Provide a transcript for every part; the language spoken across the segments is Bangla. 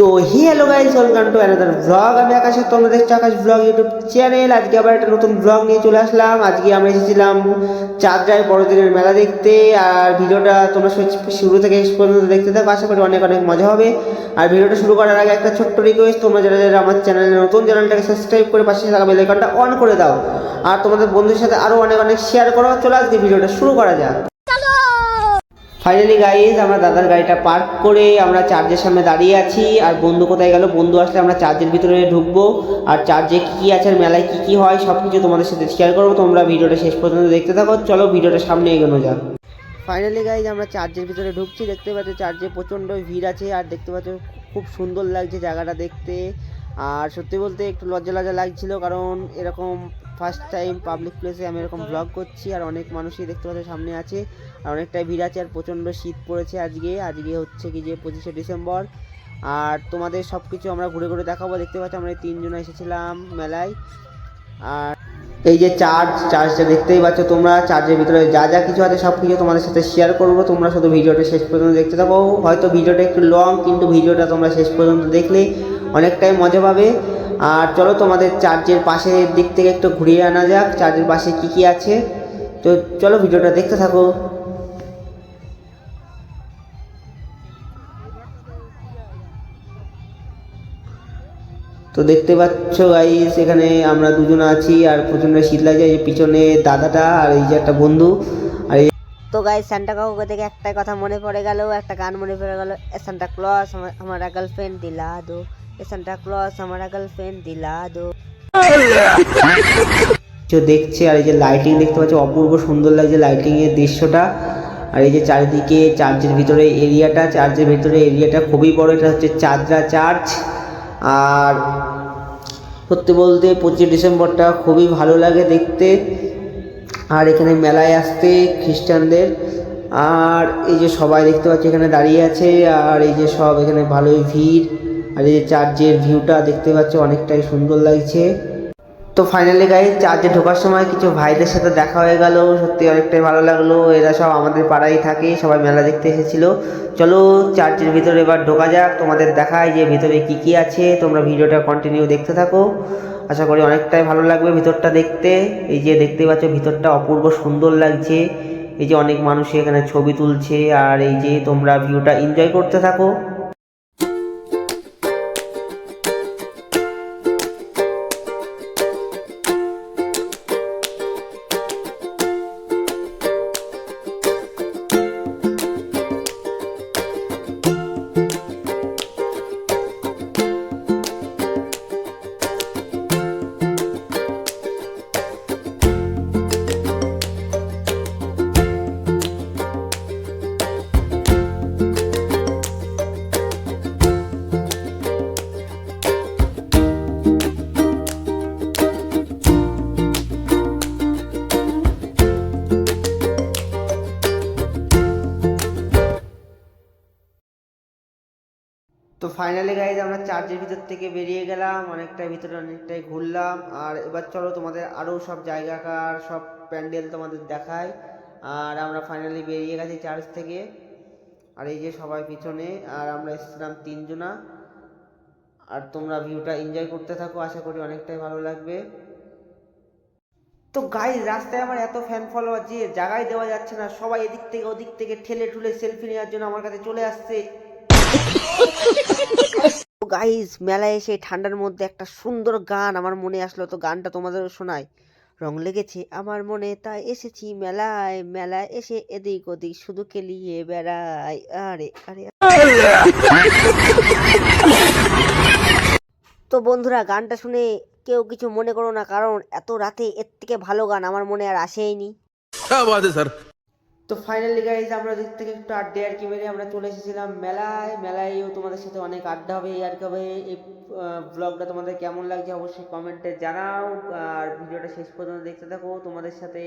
তো hello guys, welcome to another blog. আমি আকাশ, তোমরা দেখছো আকাশ ব্লগ ইউটিউব চ্যানেল। আজকে আবার একটা নতুন ব্লগ নিয়ে চলে আসলাম। আজকে আমরা এসেছিলাম চাঁদরায় বড়দিনের মেলা দেখতে। আর ভিডিওটা তোমরা শুরু থেকে শেষ পর্যন্ত দেখতে থাকো, আশা করি অনেক অনেক মজা হবে। আর ভিডিওটা শুরু করার আগে একটা ছোট্ট রিকোয়েস্ট, তোমরা যারা যারা আমার চ্যানেলে নতুন, চ্যানেলটাকে সাবস্ক্রাইব করে পাশে থাকা বেল আইকনটা অন করে দাও। আর তোমাদের বন্ধুদের সাথে আরও অনেক অনেক শেয়ার করো। চলো আজকে ভিডিওটা শুরু করা যাক। ফাইনালি গাইজ, আমরা দাদার গাড়িটা পার্ক করে আমরা চার্চের সামনে দাঁড়িয়ে আছি। আর বন্ধু কোথায় গেল? বন্ধু আসলে আমরা চার্চের ভিতরে ঢুকবো। আর চার্চে কী কী আছে, আর মেলায় কী কী হয়, সব কিছু তোমাদের সাথে শেয়ার করবো। তোমরা ভিডিওটা শেষ পর্যন্ত দেখতে থাকো। চলো ভিডিওটা সামনে এগোনো যাক। ফাইনালি গাইজ, আমরা চার্চের ভিতরে ঢুকছি। দেখতে পাচ্ছ চার্চে প্রচণ্ড ভিড় আছে। আর দেখতে পাচ্ছ খুব সুন্দর লাগছে জায়গাটা দেখতে। আর সত্যি বলতে একটু লজ্জা লজ্জা লাগছিল, কারণ এরকম ফার্স্ট টাইম পাবলিক প্লেসে আমি এরকম ব্লগ করছি। আর অনেক মানুষই দেখতে পাচ্ছ সামনে আছে, আর অনেকটাই ভিড় আছে। আর প্রচণ্ড শীত পড়েছে আজকে হচ্ছে কি যে 25শে ডিসেম্বর। আর তোমাদের সব কিছু আমরা ঘুরে ঘুরে দেখাবো। দেখতে পাচ্ছ আমরা এই তিনজন এসেছিলাম মেলায়। আর এই যে চার্চটা দেখতেই পাচ্ছ তোমরা। চার্চের ভিতরে যা যা কিছু আছে সব কিছু তোমাদের সাথে শেয়ার করবো। তোমরা শুধু ভিডিওটা শেষ পর্যন্ত দেখতে থাকো। হয়তো ভিডিওটা একটু লং, কিন্তু ভিডিওটা তোমরা শেষ পর্যন্ত দেখলে অনেকটাই মজা পাবে। আর চলো তোমাদের চার্চের পাশের দিক থেকে একটু ঘুরিয়ে আনা যাক, চার্চের পাশে কী কী আছে। তো চলো ভিডিওটা দেখতে থাকো। তো দেখতে পাচ্ছ গাইস, এখানে আমরা দুজন আছি। আর প্রচণ্ড শীত লাগছে। এই যে পিছনে দাদাটা, আর এই যে একটা বন্ধু। আর এই তো গাইস, সান্টা কাকু থেকে একটা কথা মনে পড়ে গেল, একটা গান মনে পড়ে গেল। সান্টা ক্লজ हमारा गर्लफ्रेंड दिला दो, সান্টা ক্লজ हमारा गर्लफ्रेंड दिला दो। দেখছে। আর এই যে লাইটিং দেখতে পাচ্ছ, অপূর্ব সুন্দর লাগছে লাইটিং এর দৃশ্যটা। আর এই যে চারিদিকে চার্চের ভিতরে এরিয়াটা খুবই বড়। এটা হচ্ছে চাঁদরা চার্চ। আর সত্যি বলতে 25 ডিসেম্বরটা খুবই ভালো লাগে দেখতে। আর এখানে মেলায় আসতে খ্রিস্টানদের। আর এই যে সবাই দেখতে পাচ্ছি এখানে দাঁড়িয়ে আছে। আর এই যে সব এখানে ভালোই ভিড়। আর এই যে চার্চের ভিউটা দেখতে পাচ্ছ, অনেকটাই সুন্দর লাগছে। তো ফাইনালি গাইস, চার্চে ঢোকার সময় কিছু ভাইদের সাথে দেখা হয়ে গেল। সত্যি অনেকটাই ভালো লাগলো। এরা সব আমাদের পাড়ায় থাকে, সবাই মেলা দেখতে এসেছিল। চলো চার্চের ভিতরে এবার ঢোকা যাক, তোমাদের দেখায় যে ভিতরে কি কি আছে। তোমরা ভিডিওটা কন্টিনিউ দেখতে থাকো, আশা করি অনেকটাই ভালো লাগবে ভিতরটা দেখতে। এই যে দেখতে পাচ্ছ ভিতরটা অপূর্ব সুন্দর লাগছে। এই যে অনেক মানুষ এখানে ছবি তুলছে। আর এই যে তোমরা ভিউটা এনজয় করতে থাকো। তো ফাইনালি গাইজ, আমরা চার্চের ভিতর থেকে বেরিয়ে গেলাম, অনেকটাই ঘুরলাম। আর এবার চলো তোমাদের আরও সব জায়গাকার সব প্যান্ডেল তোমাদের দেখাই। আর আমরা ফাইনালি বেরিয়ে গেছি চার্চ থেকে। আর এই যে সবাই পিছনে, আর আমরা এসেছিলাম তিনজনা। আর তোমরা ভিউটা এনজয় করতে থাকো, আশা করি অনেকটাই ভালো লাগবে। তো গাইজ, রাস্তায় আমার এত ফ্যান ফলোয়ার যে জায়গায় দেওয়া যাচ্ছে না। সবাই এদিক থেকে ওদিক থেকে ঠেলে ঠুলে সেলফি নেওয়ার জন্য আমার কাছে চলে আসছে। গাইস, মেলায় এসে ঠান্ডার মধ্যে একটা সুন্দর গান আমার মনে আসলো, তো গানটা তোমাদেরও শোনাই। রং লেগেছে আমার মনে, তাই এসেছি মেলায়, মেলায় এসে এদিক ওদিক শুধু খেলিয়ে বেড়াই। আরে আরে তো বন্ধুরা, গানটা শুনে কেউ কিছু মনে করো না, কারণ এত রাতে এর থেকে ভালো গান আমার মনে আর আসেইনি। তো ফাইনালি গাইজ, আমরা দিক থেকে একটু আড্ডা আর কি মেরে আমরা চলে এসেছিলাম মেলায়ও তোমাদের সাথে অনেক আড্ডা হবে আর কি হবে। এই ব্লগটা তোমাদের কেমন লাগছে অবশ্যই কমেন্টে জানাও। আর ভিডিওটা শেষ পর্যন্ত দেখতে থাকো, তোমাদের সাথে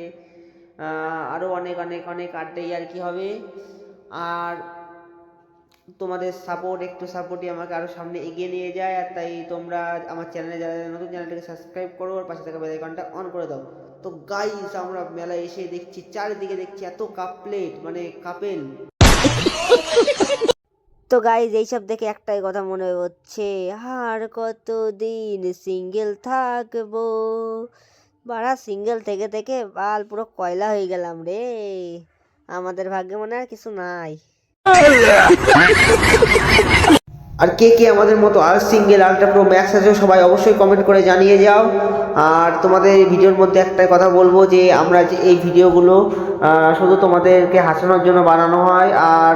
আরও অনেক অনেক অনেক আড্ডাই আর কি হবে। আর তোমাদের সাপোর্টই আমাকে আরও সামনে এগিয়ে নিয়ে যায়। আর তাই তোমরা আমার চ্যানেলে যারা নতুন, চ্যানেলটাকে সাবস্ক্রাইব করো আর পাশে থাকা বেল আইকনটা অন করে দাও। তো গাইস, আমরা মেলায় এসে দেখছি চারিদিকে এত কাপলেট, মানে কাপেল। তো গাইজ এইসব দেখে একটাই কথা মনে হচ্ছে, আর কতদিন সিঙ্গেল থাকবো। বাড়া সিঙ্গেল থেকে থেকে বাল পুরো কয়লা হয়ে গেলাম রে। আমাদের ভাগ্যে মনে আর কিছু নাই। আর কে কে আমাদের মতো আর সিঙ্গেল আলট্রা প্রো ম্যাক্স আছে সবাই অবশ্যই কমেন্ট করে জানিয়ে যাও। আর তোমাদের এই ভিডিওর মধ্যে একটাই কথা বলবো যে আমরা যে এই ভিডিওগুলো শুধু তোমাদেরকে হাসানোর জন্য বানানো হয়, আর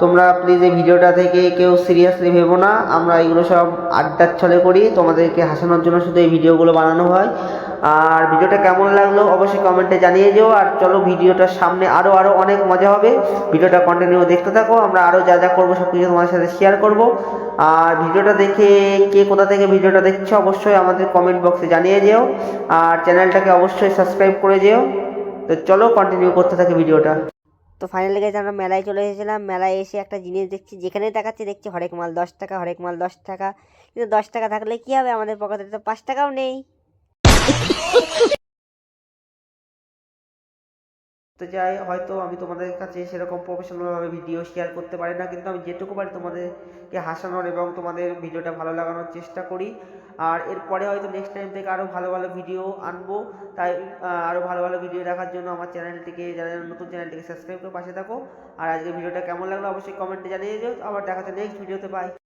তোমরা প্লিজ এই ভিডিওটা থেকে কেউ সিরিয়াসলি ভেবো না। আমরা এগুলো সব আড্ডার ছলে করি, তোমাদেরকে হাসানোর জন্য শুধু এই ভিডিওগুলো বানানো হয়। আর ভিডিওটা কেমন লাগলো অবশ্যই কমেন্টে জানিয়ে যেও। আর চলো ভিডিওটার সামনে আরও অনেক মজা হবে, ভিডিওটা কন্টিনিউ দেখতে থাকো। আমরা আরও যা যা করবো সব কিছু তোমাদের সাথে শেয়ার করবো। আর ভিডিওটা দেখে কে কোথা থেকে ভিডিওটা দেখছো অবশ্যই আমাদের কমেন্ট বক্সে জানিয়ে যেও। আর চ্যানেলটাকে অবশ্যই সাবস্ক্রাইব করে যেও। তো চলো কন্টিনিউ করতে থাকি ভিডিওটা। তো ফাইনালি গাইজ আমরা মেলায় চলে এসেছিলাম। মেলায় এসে একটা জিনিস দেখছি, যেখানেই তাকাচ্ছি দেখছি হরেক মাল 10 টাকা, হরেক মাল 10 টাকা। কিন্তু 10 টাকা থাকলে কি হবে, আমাদের পকেটে তো 5 টাকাও নেই। তো যাই, হয়তো আমি তোমাদের কাছে সেরকম প্রফেশনালভাবে ভিডিও শেয়ার করতে পারি না, কিন্তু আমি যেটুকু পারি তোমাদেরকে হাসানোর এবং তোমাদের ভিডিওটা ভালো লাগানোর চেষ্টা করি। আর এরপরে হয়তো নেক্সট টাইম থেকে আরও ভালো ভালো ভিডিও আনবো। তাই আরও ভালো ভালো ভিডিও দেখার জন্য আমার চ্যানেলটিকে, যারা নতুন চ্যানেলটিকে সাবস্ক্রাইব করে পাশে থাকো। আর আজকের ভিডিওটা কেমন লাগলো অবশ্যই কমেন্টে জানিয়ে দিও। আবার দেখা হচ্ছে নেক্সট ভিডিওতে, বাই।